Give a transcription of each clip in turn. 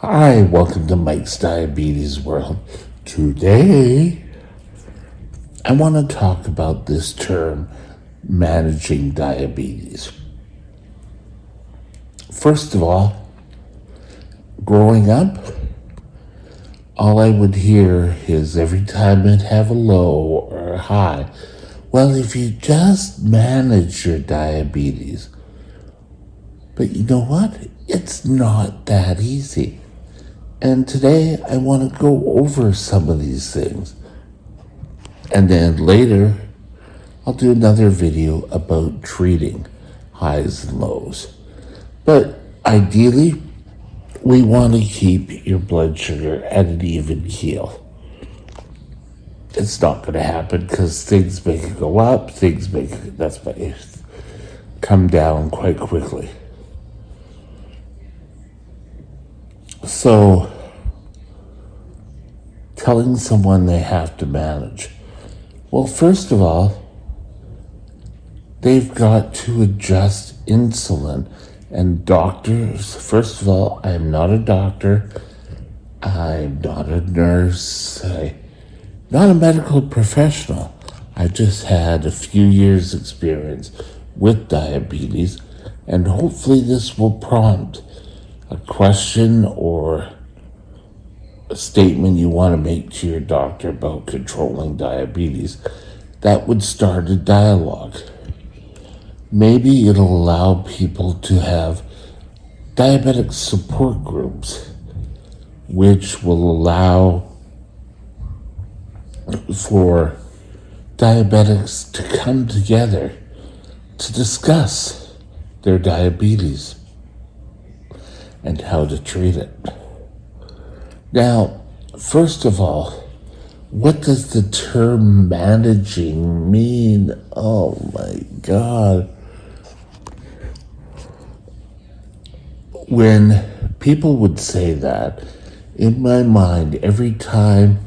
Hi, welcome to Mike's Diabetes World. Today, I want to talk about this term, managing diabetes. First of all, growing up, all I would hear is every time I'd have a low or a high, well, if you just manage your diabetes. But you know what? It's not that easy. And today I want to go over some of these things. And then later, I'll do another video about treating highs and lows. But ideally, we want to keep your blood sugar at an even keel. It's not going to happen because things make it go up, that's why it come down quite quickly. So, telling someone they have to manage. Well, first of all, they've got to adjust insulin. And doctors, first of all, I am not a doctor. I'm not a nurse. I'm not a medical professional. I just had a few years' experience with diabetes. And hopefully this will prompt a question or a statement you want to make to your doctor about controlling diabetes that would start a dialogue. Maybe it'll allow people to have diabetic support groups, which will allow for diabetics to come together to discuss their diabetes and how to treat it. Now, first of all, what does the term managing mean? Oh my God. When people would say that, in my mind, every time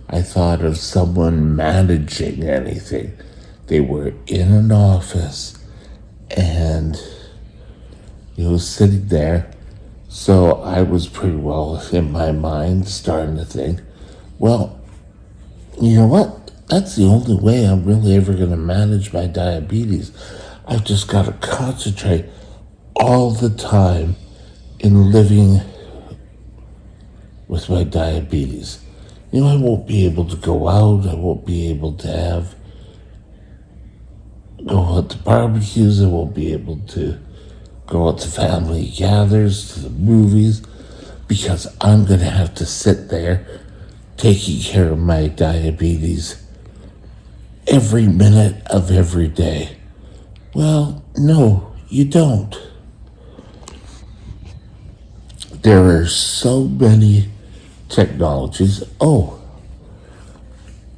I thought of someone managing anything, they were in an office and sitting there. So I was pretty well in my mind starting to think, well, you know what? That's the only way I'm really ever going to manage my diabetes. I've just got to concentrate all the time in living with my diabetes. I won't be able to go out. I won't be able to go out to barbecues. I won't be able to go out to family gathers, to the movies, because I'm going to have to sit there taking care of my diabetes every minute of every day. Well, no, you don't. There are so many technologies. Oh,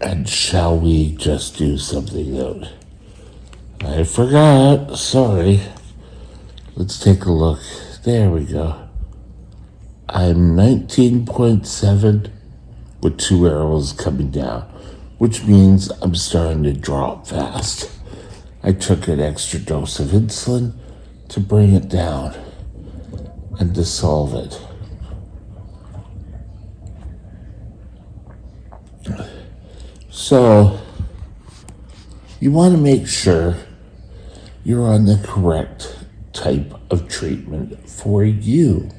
and shall we just do something else? I forgot. Sorry. Let's take a look. There we go. I'm 19.7 with 2 arrows coming down, which means I'm starting to drop fast. I took an extra dose of insulin to bring it down and dissolve it. So, you want to make sure you're on the correct type of treatment for you.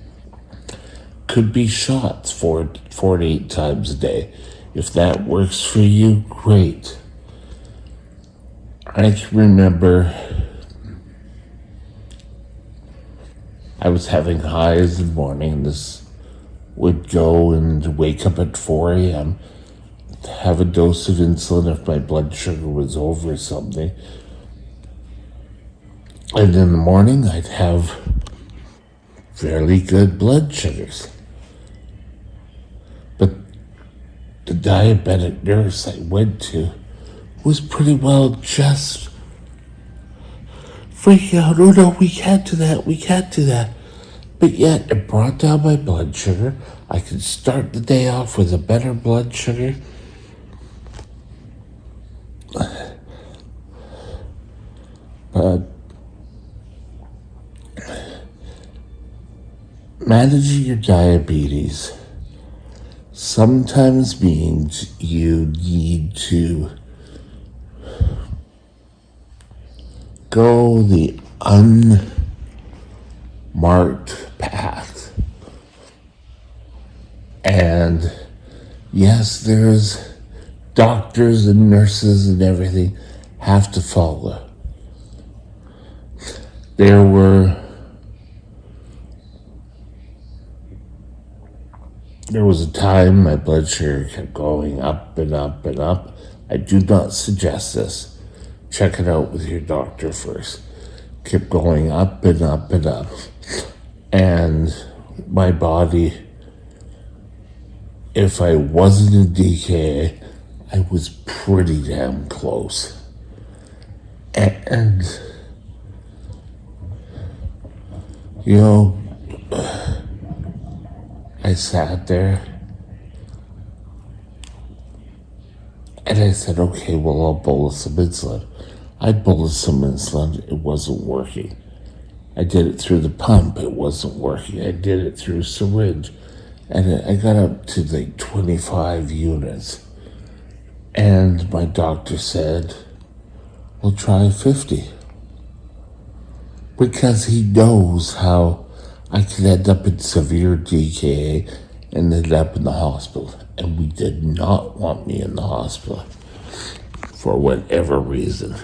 Could be shots 4 to 8 times a day. If that works for you, great. I can remember I was having highs in the morning. This would go and wake up at 4 a.m., have a dose of insulin if my blood sugar was over something. And in the morning, I'd have fairly good blood sugars. But the diabetic nurse I went to was pretty well just freaking out. Oh no, we can't do that. But yet, it brought down my blood sugar. I could start the day off with a better blood sugar. But Managing your diabetes sometimes means you need to go the unmarked path. And yes, there's doctors and nurses and everything have to follow. There was a time my blood sugar kept going up and up and up. I do not suggest this. Check it out with your doctor first. Kept going up and up and up. And my body, if I wasn't in DKA, I was pretty damn close. And you know, I sat there and I said, okay, well, I'll bolus some insulin. I bolused some insulin, it wasn't working. I did it through the pump, it wasn't working. I did it through a syringe, and I got up to like 25 units. And my doctor said, well, try 50. Because he knows how I could end up in severe DKA and end up in the hospital. And we did not want me in the hospital for whatever reason.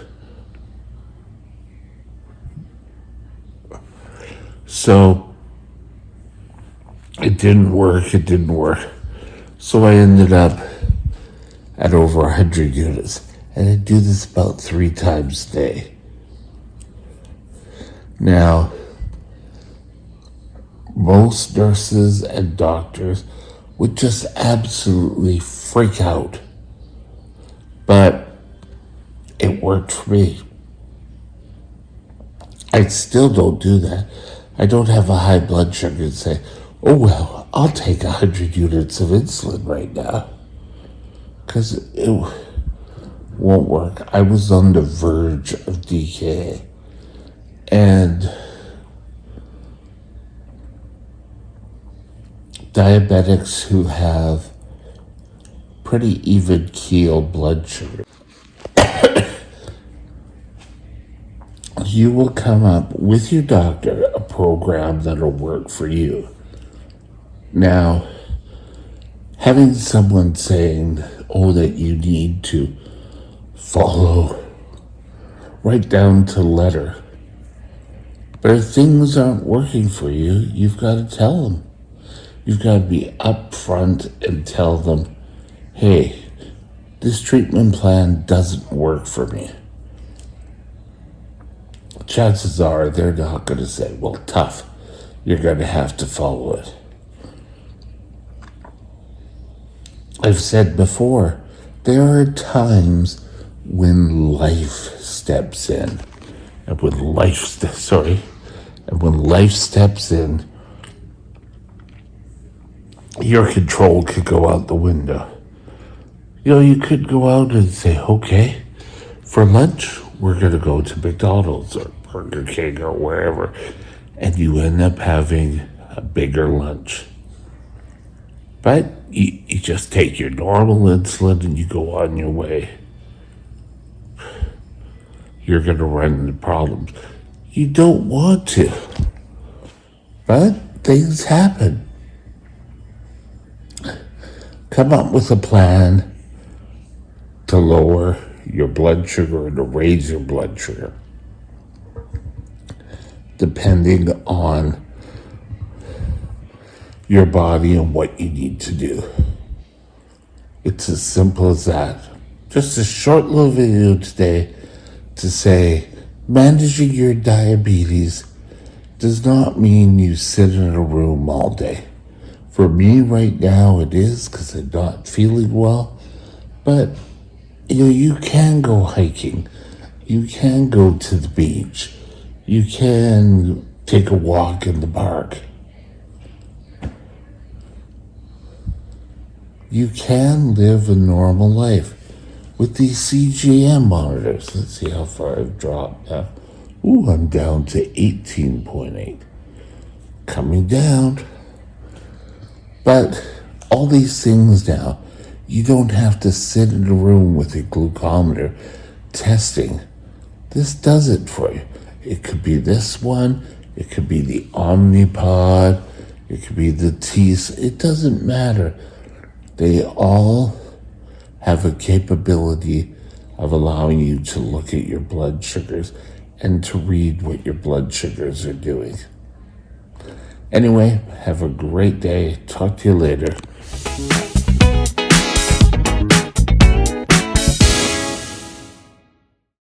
So it didn't work. So I ended up at over 100 units. And I do this about 3 times a day. Now, most nurses and doctors would just absolutely freak out. But it worked for me. I still don't do that. I don't have a high blood sugar and say, oh, well, I'll take 100 units of insulin right now. Because it won't work. I was on the verge of DKA. And diabetics who have pretty even keel blood sugar, you will come up with your doctor a program that'll work for you. Now, having someone saying, oh, that you need to follow right down to letter, but if things aren't working for you, you've got to tell them. You've got to be upfront and tell them, hey, this treatment plan doesn't work for me. Chances are they're not going to say, well, tough, you're going to have to follow it. I've said before, there are times when life steps in. And when life steps in, your control could go out the window. You know, you could go out and say, okay, for lunch, we're going to go to McDonald's or Burger King or wherever. And you end up having a bigger lunch. But you just take your normal insulin and you go on your way. You're going to run into problems. You don't want to. But things happen. Come up with a plan to lower your blood sugar and to raise your blood sugar, depending on your body and what you need to do. It's as simple as that. Just a short little video today to say managing your diabetes does not mean you sit in a room all day. For me right now it is, because I'm not feeling well. But you can go hiking. You can go to the beach. You can take a walk in the park. You can live a normal life with these CGM monitors. Let's see how far I've dropped now. Ooh, I'm down to 18.8. Coming down. But all these things now, you don't have to sit in a room with a glucometer testing. This does it for you. It could be this one, it could be the Omnipod, it could be the Tease. It doesn't matter. They all have a capability of allowing you to look at your blood sugars and to read what your blood sugars are doing. Anyway, have a great day. Talk to you later.